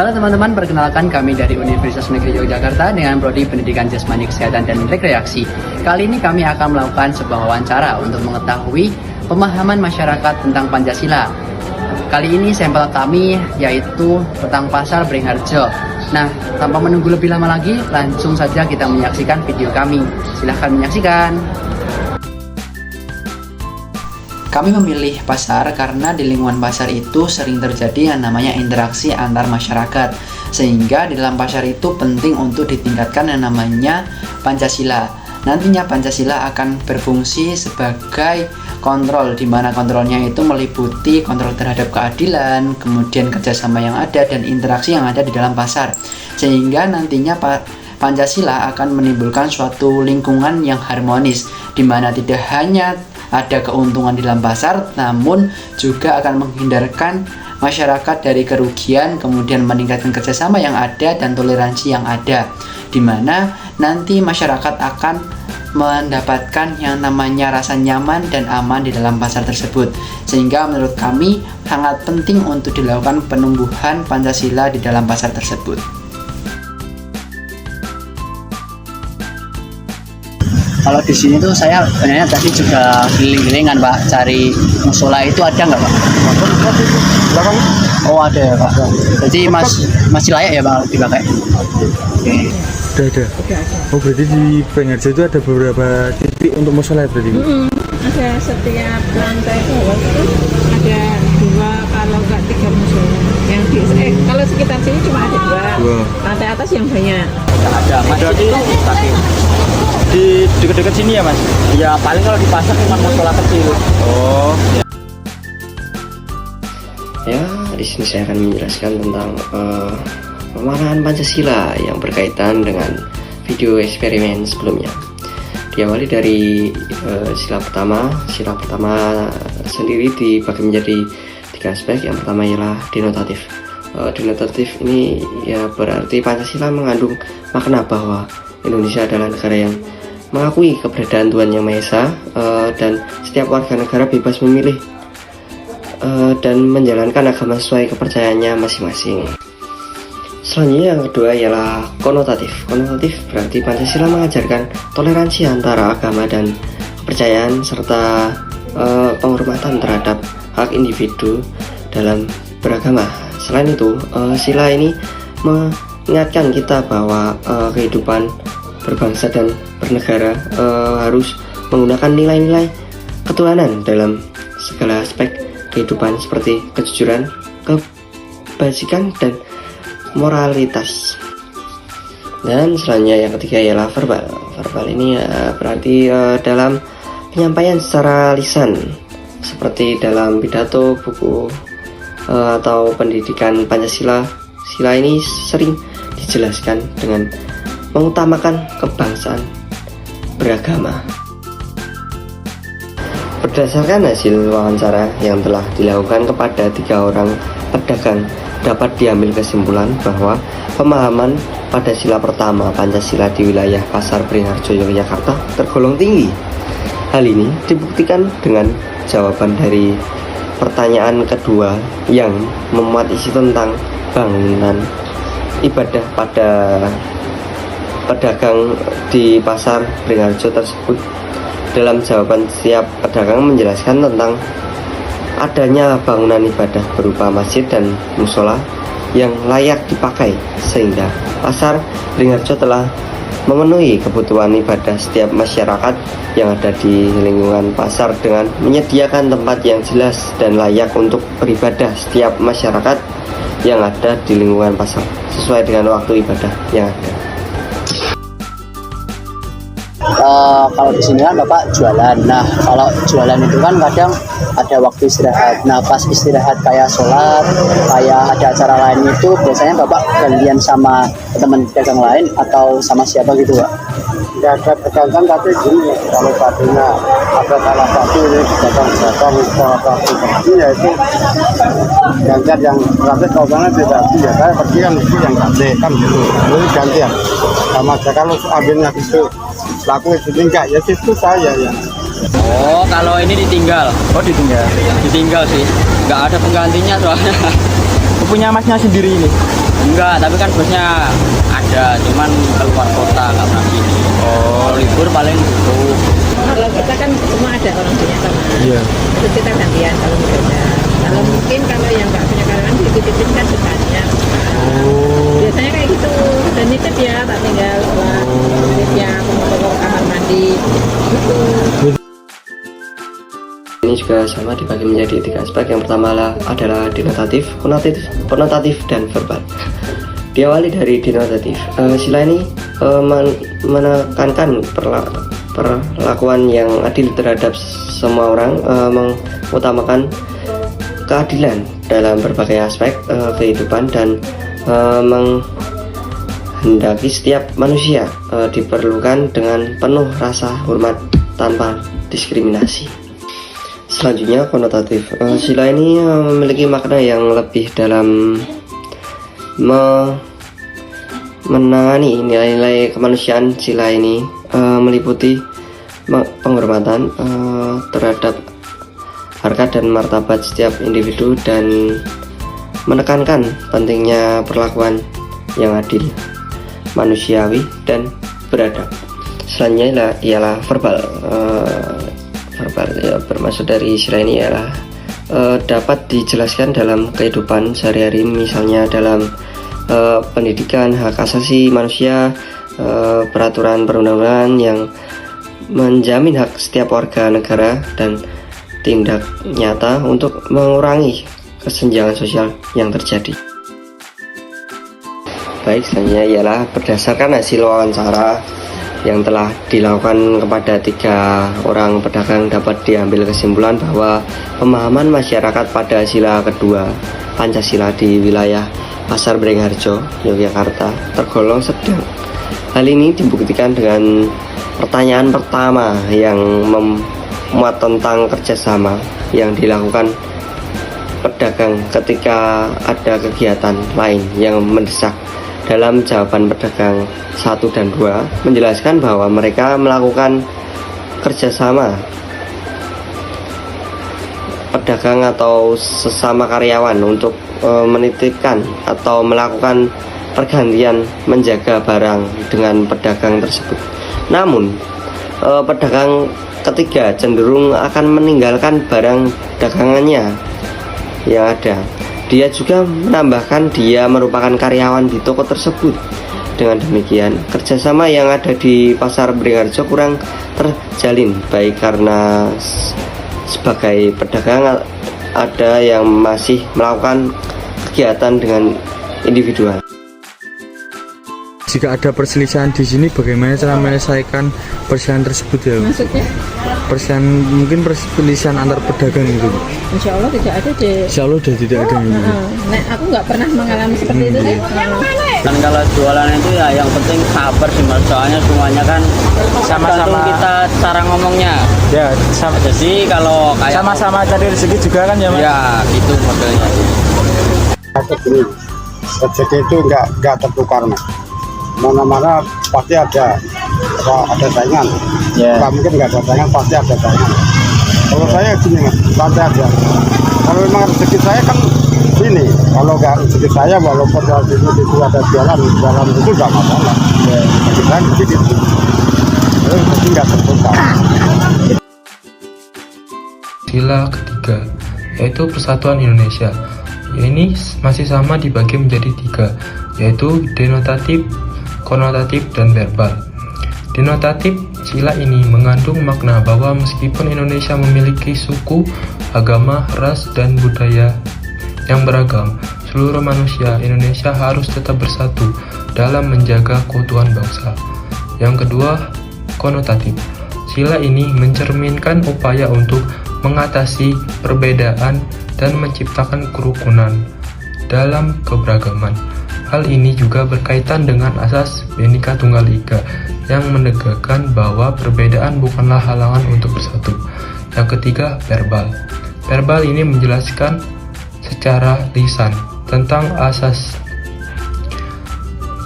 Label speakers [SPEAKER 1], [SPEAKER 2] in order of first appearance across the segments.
[SPEAKER 1] Halo teman-teman, perkenalkan kami dari Universitas Negeri Yogyakarta dengan Prodi Pendidikan Jasmani Kesehatan dan Rekreasi. Kali ini kami akan melakukan sebuah wawancara untuk mengetahui pemahaman masyarakat tentang Pancasila. Kali ini sampel kami yaitu Petang Pasar Beringharjo. Nah, tanpa menunggu lebih lama lagi, langsung saja kita menyaksikan video kami. Silahkan menyaksikan. Kami memilih pasar karena di lingkungan pasar itu sering terjadi yang namanya interaksi antar masyarakat. Sehingga di dalam pasar itu penting untuk ditingkatkan yang namanya Pancasila. Nantinya Pancasila akan berfungsi sebagai kontrol, di mana kontrolnya itu meliputi kontrol terhadap keadilan, kemudian kerjasama yang ada, dan interaksi yang ada di dalam pasar. Sehingga nantinya Pancasila akan menimbulkan suatu lingkungan yang harmonis, di mana tidak hanya ada keuntungan di dalam pasar, namun juga akan menghindarkan masyarakat dari kerugian, kemudian meningkatkan kerjasama yang ada dan toleransi yang ada, di mana nanti masyarakat akan mendapatkan yang namanya rasa nyaman dan aman di dalam pasar tersebut. Sehingga menurut kami sangat penting untuk dilakukan penumbuhan Pancasila di dalam pasar tersebut. Kalau di sini tuh saya sebenarnya tadi juga keliling-kelingan Pak, cari musola itu ada nggak Pak? Oh ada ya Pak. Jadi masih layak ya Pak dipakai? Oke.
[SPEAKER 2] Ada. Oh berarti di Beringharjo itu ada beberapa titik untuk musola berarti?
[SPEAKER 3] Ada setiap lantai bawah itu ada 2 kalau nggak 3 musola. Yang kalau sekitar sini cuma ada 2. Lantai atas yang banyak.
[SPEAKER 1] Ada masjid itu tapi
[SPEAKER 4] di dekat-dekat sini ya Mas? Ya paling kalau di pasar cuma musola kecil. Oh.
[SPEAKER 5] Ya, di sini saya akan menjelaskan tentang pemahaman Pancasila yang berkaitan dengan video eksperimen sebelumnya. Diawali dari sila pertama. Sila pertama sendiri dibagi menjadi 3 aspek. Yang pertama ialah denotatif. Denotatif ini ya berarti Pancasila mengandung makna bahwa Indonesia adalah negara yang mengakui keberadaan Tuhan Yang Maha Esa, dan setiap warga negara bebas memilih dan menjalankan agama sesuai kepercayaannya masing-masing. Selanjutnya yang kedua ialah konotatif. Konotatif berarti Pancasila mengajarkan toleransi antara agama dan kepercayaan serta penghormatan terhadap hak individu dalam beragama. Selain itu, sila ini mengingatkan kita bahwa kehidupan berbangsa dan bernegara harus menggunakan nilai-nilai ketuhanan dalam segala aspek kehidupan seperti kejujuran, kebajikan, dan moralitas. Dan selanjutnya yang ketiga ialah verbal. Verbal ini berarti dalam penyampaian secara lisan, seperti dalam pidato, buku, atau pendidikan Pancasila. Sila ini sering dijelaskan dengan mengutamakan kebangsaan beragama. Berdasarkan hasil wawancara yang telah dilakukan kepada 3 orang pedagang, dapat diambil kesimpulan bahwa pemahaman pada sila pertama Pancasila di wilayah Pasar Beringharjo, Yogyakarta tergolong tinggi. Hal ini dibuktikan dengan jawaban dari pertanyaan kedua yang memuat isi tentang bangunan ibadah pada pedagang di Pasar Beringharjo tersebut. Dalam jawaban, setiap pedagang menjelaskan tentang adanya bangunan ibadah berupa masjid dan musola yang layak dipakai, sehingga Pasar Beringharjo telah memenuhi kebutuhan ibadah setiap masyarakat yang ada di lingkungan pasar dengan menyediakan tempat yang jelas dan layak untuk beribadah setiap masyarakat yang ada di lingkungan pasar sesuai dengan waktu ibadah yang ada.
[SPEAKER 1] Kalau di sini kan Bapak jualan. Nah, kalau jualan itu kan kadang ada waktu istirahat. Nah, pas istirahat kayak sholat, kayak ada acara lain itu biasanya Bapak gantian sama teman pedagang lain atau sama siapa gitu Pak?
[SPEAKER 6] Ya ada pedagang tapi gini, kalau satunya ada salah satu ini pedagang salah satu pergi ya itu gantian yang gratis, kalau sana tidak ya saya pergi kan itu yang gratis kan gitu. Jadi gantian sama aja, kalau ambilnya itu laku itu enggak ya situ saya ya.
[SPEAKER 4] Oh kalau ini ditinggal? Oh ditinggal sih, nggak ada penggantinya soalnya. Punya masnya sendiri ini? Enggak, tapi kan bosnya ada, cuman keluar kota nggak pernah gini. Kalau libur paling tutup.
[SPEAKER 3] Kalau kita kan semua ada orang punya sama.
[SPEAKER 2] Iya.
[SPEAKER 3] Terus kita gantian kalau bekerja. Kalau mungkin kalau yang nggak punya karyawan dititipin kan banyak. Biasanya kayak gitu. Dan nitip ya, tak tinggal setelah nitip ya, pemotong kamar mandi. Gitu.
[SPEAKER 5] Ini juga sama dibagi menjadi 3 aspek. Yang pertama adalah denotatif, konotatif, dan verbal. Diawali dari denotatif. Sila ini menekankan perlakuan yang adil terhadap semua orang, mengutamakan keadilan dalam berbagai aspek kehidupan, dan menghendaki setiap manusia diperlukan dengan penuh rasa hormat tanpa diskriminasi. Selanjutnya konotatif. Sila ini memiliki makna yang lebih dalam, menangani nilai-nilai kemanusiaan. Sila ini meliputi penghormatan terhadap harkat dan martabat setiap individu, dan menekankan pentingnya perlakuan yang adil, manusiawi, dan beradab. Selanjutnya ialah verbal. Verbal ya, bermaksud dari sila ini ialah dapat dijelaskan dalam kehidupan sehari-hari, misalnya dalam pendidikan, hak asasi manusia, peraturan perundang-undangan yang menjamin hak setiap warga negara, dan tindak nyata untuk mengurangi kesenjangan sosial yang terjadi. Baik, selanjutnya ialah berdasarkan hasil wawancara yang telah dilakukan kepada 3 orang pedagang, dapat diambil kesimpulan bahwa pemahaman masyarakat pada sila kedua Pancasila di wilayah Pasar Beringharjo, Yogyakarta tergolong sedang. Hal ini dibuktikan dengan pertanyaan pertama yang memuat tentang kerjasama yang dilakukan pedagang ketika ada kegiatan lain yang mendesak. Dalam jawaban pedagang 1 dan 2 menjelaskan bahwa mereka melakukan kerjasama pedagang atau sesama karyawan untuk menitipkan atau melakukan pergantian menjaga barang dengan pedagang tersebut. Namun pedagang ketiga cenderung akan meninggalkan barang dagangannya yang ada. Dia juga menambahkan dia merupakan karyawan di toko tersebut. Dengan demikian, kerjasama yang ada di Pasar Beringharjo kurang terjalin, baik karena sebagai pedagang ada yang masih melakukan kegiatan dengan individual.
[SPEAKER 2] Jika ada perselisihan di sini, bagaimana cara menyelesaikan perselisihan tersebut ya?
[SPEAKER 3] Maksudnya?
[SPEAKER 2] Perselisihan, mungkin perselisihan antar pedagang itu.
[SPEAKER 3] Insya Allah tidak ada deh.
[SPEAKER 2] Insya Allah sudah tidak ada.
[SPEAKER 3] Nah, aku nggak pernah mengalami seperti itu deh.
[SPEAKER 4] Kan kalau jualan itu ya yang penting sabar sih mas, soalnya semuanya kan sama-sama kita cara ngomongnya.
[SPEAKER 2] Ya, sama.
[SPEAKER 4] Jadi kalau kayak
[SPEAKER 2] Sama-sama cari rezeki juga kan ya mas?
[SPEAKER 4] ya itu modelnya.
[SPEAKER 6] Rezeki itu nggak tertukar mas. Mana-mana pasti ada saingan. Nggak mungkin nggak ada saingan, pasti ada saingan. Kalau saya gini mas, santai aja. Kalau memang rezeki saya kan ini, kalau nggak rezeki saya walaupun itu ada jalan itu nggak masalah. Rezeki saya rezeki itu, rezeki nggak tertukar.
[SPEAKER 7] Sila ketiga, yaitu Persatuan Indonesia. Ini masih sama dibagi menjadi 3, yaitu denotatif, konotatif, dan verbal. Denotatif, sila ini mengandung makna bahwa meskipun Indonesia memiliki suku, agama, ras, dan budaya yang beragam, seluruh manusia Indonesia harus tetap bersatu dalam menjaga keutuhan bangsa. Yang kedua, konotatif. Sila ini mencerminkan upaya untuk mengatasi perbedaan dan menciptakan kerukunan dalam keberagaman. Hal ini juga berkaitan dengan asas Bhinneka Tunggal Ika yang menegakkan bahwa perbedaan bukanlah halangan untuk bersatu. Yang ketiga, verbal. Verbal ini menjelaskan secara lisan tentang asas.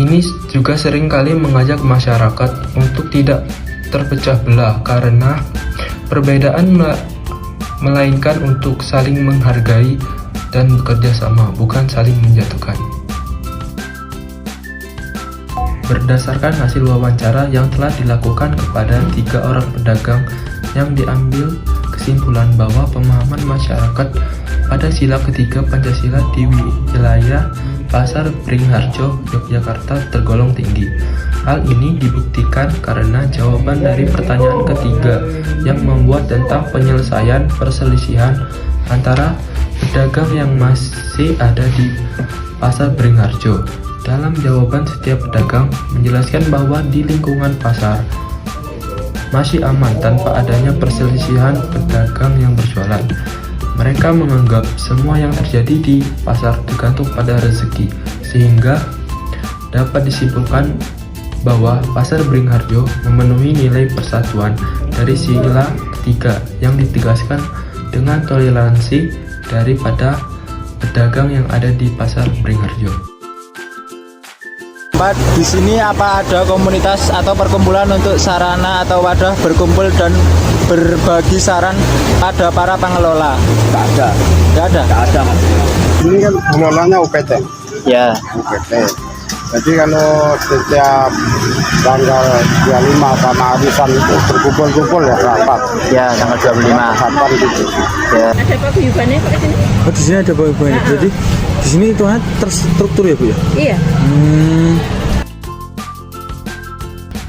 [SPEAKER 7] Ini juga seringkali mengajak masyarakat untuk tidak terpecah belah karena perbedaan melainkan untuk saling menghargai dan bekerja sama, bukan saling menjatuhkan. Berdasarkan hasil wawancara yang telah dilakukan kepada 3 orang pedagang, yang diambil kesimpulan bahwa pemahaman masyarakat pada sila ketiga Pancasila di wilayah Pasar Beringharjo, Yogyakarta tergolong tinggi. Hal ini dibuktikan karena jawaban dari pertanyaan ketiga yang membuat tentang penyelesaian perselisihan antara pedagang yang masih ada di Pasar Beringharjo. Dalam jawaban setiap pedagang menjelaskan bahwa di lingkungan pasar masih aman tanpa adanya perselisihan pedagang yang berjualan. Mereka menganggap semua yang terjadi di pasar tergantung pada rezeki, sehingga dapat disimpulkan bahwa Pasar Beringharjo memenuhi nilai persatuan dari sila ketiga yang ditegaskan dengan toleransi daripada pedagang yang ada di Pasar Beringharjo.
[SPEAKER 8] Di sini apa ada komunitas atau perkumpulan untuk sarana atau wadah berkumpul dan berbagi saran pada para pengelola?
[SPEAKER 4] Nggak ada.
[SPEAKER 8] Nggak ada?
[SPEAKER 4] Nggak ada, Mas.
[SPEAKER 6] Ini kan pengelolanya UPT.
[SPEAKER 8] Ya.
[SPEAKER 6] UPT. Jadi kalau setiap tanggal 25 sama arisan itu berkumpul-kumpul ya rapat.
[SPEAKER 8] Ya, tanggal 25.
[SPEAKER 6] Kapan gitu.
[SPEAKER 8] Ya.
[SPEAKER 3] Ada paguyubannya Pak di sini?
[SPEAKER 2] Oh, di sini ada banyak. Jadi di sini itu terstruktur ya Bu ya?
[SPEAKER 3] Iya.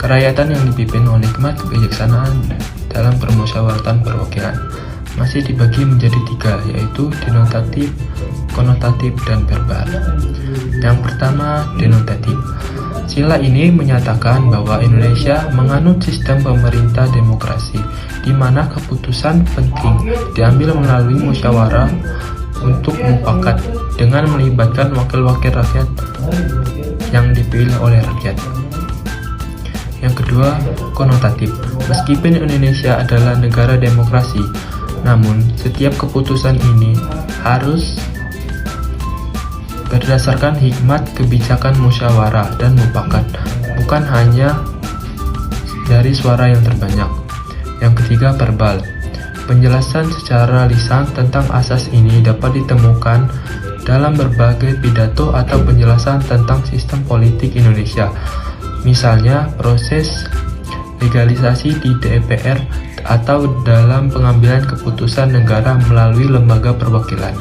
[SPEAKER 7] Kerakyatan yang dipimpin oleh hikmat kebijaksanaan dalam permusyawaratan perwakilan masih dibagi menjadi 3, yaitu denotatif, konotatif, dan verbal. Yang pertama, denotatif. Sila ini menyatakan bahwa Indonesia menganut sistem pemerintah demokrasi, di mana keputusan penting diambil melalui musyawarah untuk mufakat dengan melibatkan wakil-wakil rakyat yang dipilih oleh rakyat. Yang kedua, konotatif. Meskipun Indonesia adalah negara demokrasi, namun setiap keputusan ini harus berdasarkan hikmat kebijakan musyawarah dan mufakat, bukan hanya dari suara yang terbanyak. Yang ketiga, verbal. Penjelasan secara lisan tentang asas ini dapat ditemukan dalam berbagai pidato atau penjelasan tentang sistem politik Indonesia. Misalnya proses legalisasi di DPR atau dalam pengambilan keputusan negara melalui lembaga perwakilan.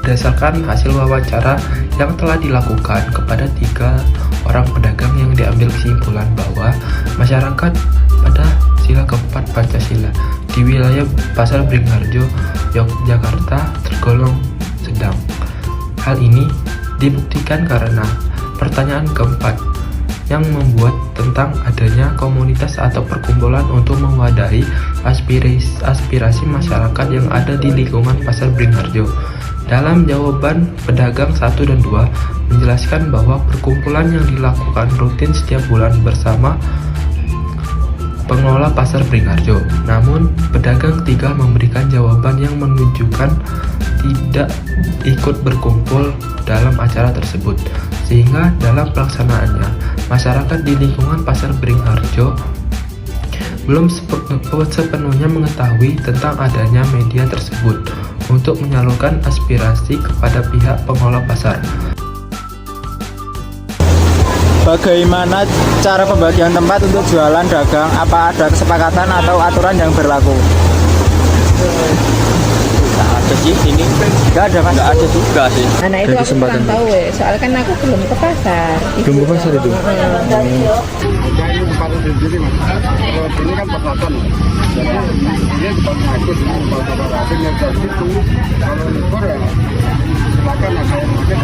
[SPEAKER 7] Berdasarkan hasil wawancara yang telah dilakukan kepada 3 orang pedagang, yang diambil kesimpulan bahwa masyarakat pada sila keempat Pancasila di wilayah Pasar Beringharjo, Yogyakarta tergolong sedang. Hal ini dibuktikan karena pertanyaan keempat yang membuat tentang adanya komunitas atau perkumpulan untuk mewadahi aspirasi masyarakat yang ada di lingkungan Pasar Beringharjo. Dalam jawaban pedagang 1 dan 2 menjelaskan bahwa perkumpulan yang dilakukan rutin setiap bulan bersama pengelola Pasar Beringharjo. Namun pedagang 3 memberikan jawaban yang menunjukkan tidak ikut berkumpul dalam acara tersebut, sehingga dalam pelaksanaannya masyarakat di lingkungan Pasar Beringharjo belum sepenuhnya mengetahui tentang adanya media tersebut untuk menyalurkan aspirasi kepada pihak pengelola pasar.
[SPEAKER 8] Bagaimana cara pembagian tempat untuk jualan dagang? Apa ada kesepakatan atau aturan yang berlaku?
[SPEAKER 4] Nggak ada sih ini.
[SPEAKER 8] Nggak ada, Mas?
[SPEAKER 4] Nggak ada juga sih.
[SPEAKER 3] Nah itu aku kurang tahu ya, soalnya kan aku belum ke pasar.
[SPEAKER 2] Belum ke pasar itu?
[SPEAKER 6] Jadi tempat sendiri Mas. Kalau ini kan persatuan. Jadi ini tempat ikut kalau asing yang dari situ. Kalau libur ya silakan ada yang mungkin.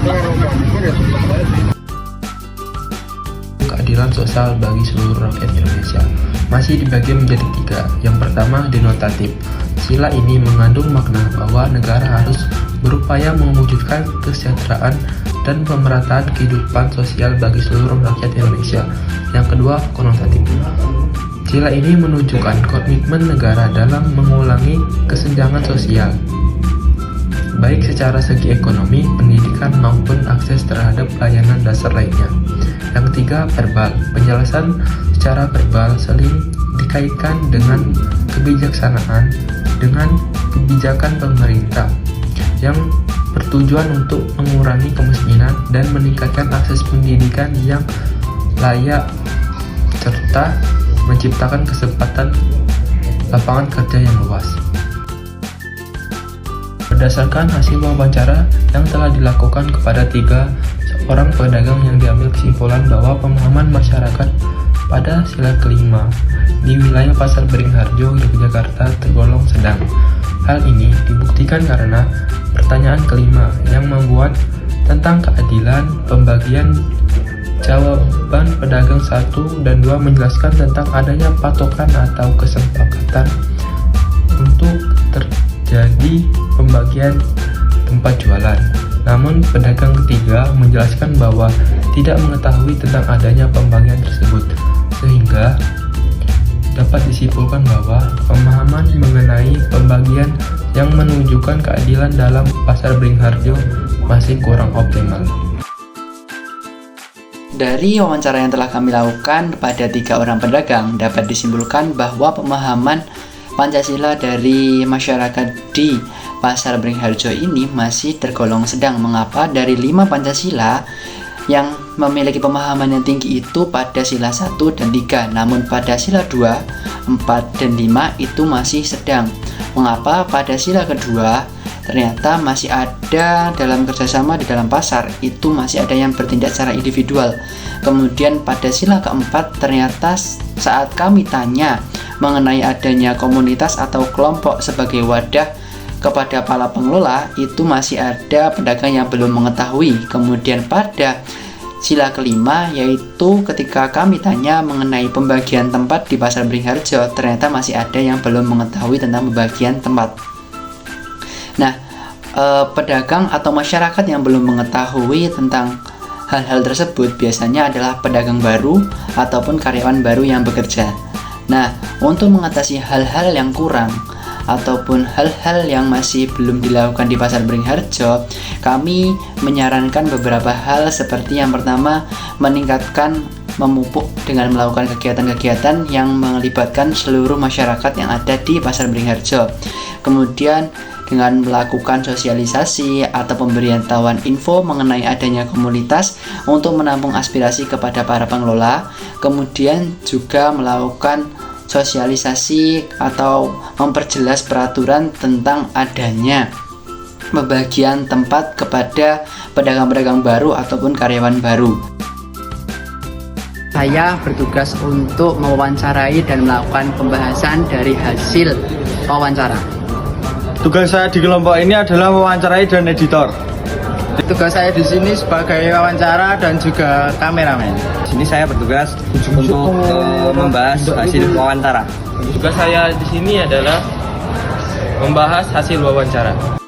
[SPEAKER 6] Kalau nggak libur ya
[SPEAKER 7] Keadilan sosial bagi seluruh rakyat Indonesia masih dibagi menjadi 3. Yang pertama, denotatif. Sila ini mengandung makna bahwa negara harus berupaya mewujudkan kesejahteraan dan pemerataan kehidupan sosial bagi seluruh rakyat Indonesia. Yang kedua, konotatif. Sila ini menunjukkan komitmen negara dalam mengurangi kesenjangan sosial, baik secara segi ekonomi, pendidikan, maupun akses terhadap layanan dasar lainnya. Yang ketiga, verbal. Penjelasan secara verbal sering dikaitkan dengan kebijaksanaan dengan kebijakan pemerintah. yang bertujuan untuk mengurangi kemiskinan dan meningkatkan akses pendidikan yang layak serta menciptakan kesempatan lapangan kerja yang luas. Berdasarkan hasil wawancara yang telah dilakukan kepada 3 orang pedagang, yang diambil kesimpulan bahwa pemahaman masyarakat pada sila kelima di wilayah Pasar Beringharjo, Yogyakarta tergolong sedang. Hal ini dibuktikan karena pertanyaan kelima yang membuat tentang keadilan pembagian. Jawaban pedagang 1 dan 2 menjelaskan tentang adanya patokan atau kesepakatan untuk terjadi pembagian tempat jualan. Namun pedagang ketiga menjelaskan bahwa tidak mengetahui tentang adanya pembagian tersebut, sehingga dapat disimpulkan bahwa pemahaman mengenai pembagian yang menunjukkan keadilan dalam Pasar Beringharjo masih kurang optimal.
[SPEAKER 1] Dari wawancara yang telah kami lakukan kepada 3 orang pedagang, dapat disimpulkan bahwa pemahaman Pancasila dari masyarakat di Pasar Beringharjo ini masih tergolong sedang. Mengapa? Dari 5 Pancasila yang memiliki pemahaman yang tinggi itu pada sila 1 dan 3, namun pada sila 2, 4, dan 5 itu masih sedang. Mengapa? Pada sila kedua ternyata masih ada dalam kerjasama di dalam pasar, itu masih ada yang bertindak secara individual. Kemudian pada sila keempat ternyata saat kami tanya mengenai adanya komunitas atau kelompok sebagai wadah kepada para pengelola, itu masih ada pedagang yang belum mengetahui. Kemudian pada sila kelima, yaitu ketika kami tanya mengenai pembagian tempat di Pasar Beringharjo, ternyata masih ada yang belum mengetahui tentang pembagian tempat. Nah, pedagang atau masyarakat yang belum mengetahui tentang hal-hal tersebut biasanya adalah pedagang baru ataupun karyawan baru yang bekerja. Nah, untuk mengatasi hal-hal yang kurang ataupun hal-hal yang masih belum dilakukan di Pasar Beringharjo, kami menyarankan beberapa hal, seperti yang pertama, meningkatkan memupuk dengan melakukan kegiatan-kegiatan yang melibatkan seluruh masyarakat yang ada di Pasar Beringharjo. Kemudian dengan melakukan sosialisasi atau pemberitahuan info mengenai adanya komunitas untuk menampung aspirasi kepada para pengelola. Kemudian juga melakukan sosialisasi atau memperjelas peraturan tentang adanya pembagian tempat kepada pedagang-pedagang baru ataupun karyawan baru. Saya bertugas untuk mewawancarai dan melakukan pembahasan dari hasil wawancara.
[SPEAKER 8] Tugas saya di kelompok ini adalah mewawancarai dan editor.
[SPEAKER 9] Tugas saya di sini sebagai wawancara dan juga kameramen.
[SPEAKER 4] Di sini saya bertugas untuk membahas hasil wawancara.
[SPEAKER 7] Tugas saya di sini adalah membahas hasil wawancara.